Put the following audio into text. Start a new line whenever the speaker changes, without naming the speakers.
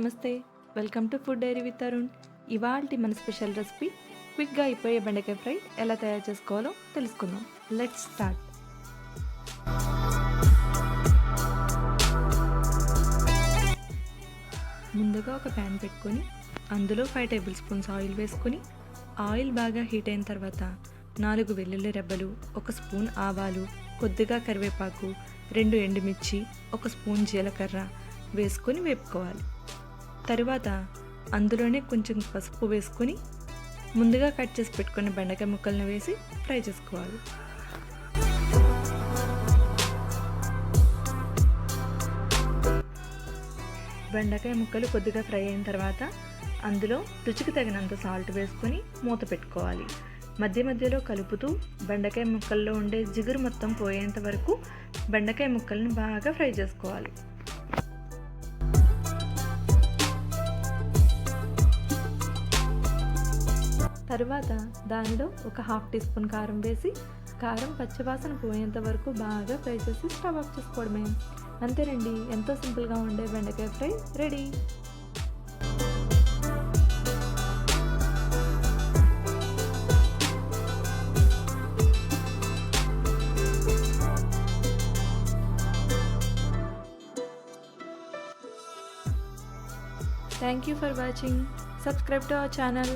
నమస్తే, welcome to food diary with Arun. ఇవాల్టి మన స్పెషల్ రెసిపీ క్విక్గా అయిపోయే బెండకాయ ఫ్రై ఎలా తయారు చేసుకోవాలో తెలుసుకుందాం. Let's start. ముందుగా ఒక ప్యాన్ పెట్టుకొని అందులో 5 టేబుల్ స్పూన్స్ ఆయిల్ వేసుకొని ఆయిల్ బాగా హీట్ అయిన తర్వాత 4 వెల్లుల్లి రెబ్బలు, 1 స్పూన్ ఆవాలు, కొద్దిగా కరివేపాకు, 2 ఎండుమిర్చి, 1 స్పూన్ జీలకర్ర వేసుకొని వేపుకోవాలి. తరువాత అందులోనే కొంచెం పసుపు వేసుకొని ముందుగా కట్ చేసి పెట్టుకున్న బెండకాయ ముక్కలను వేసి ఫ్రై చేసుకోవాలి. బెండకాయ ముక్కలు కొద్దిగా ఫ్రై అయిన తర్వాత అందులో రుచికి తగినంత సాల్ట్ వేసుకొని మూత పెట్టుకోవాలి. మధ్య మధ్యలో కలుపుతూ బెండకాయ ముక్కల్లో ఉండే జిగురు మొత్తం పోయేంత వరకు బెండకాయ ముక్కలను బాగా ఫ్రై చేసుకోవాలి. తరువాత దానిలో ఒక 1/2 టీ స్పూన్ కారం వేసి కారం పచ్చివాసన పోయేంత వరకు బాగా ఫ్రై చేసి స్టవ్ ఆఫ్ చేసుకోవడమే. అంతేనండి, ఎంతో సింపుల్గా ఉండే బెండకాయ fry ready. Thank you for watching. Subscribe to our channel.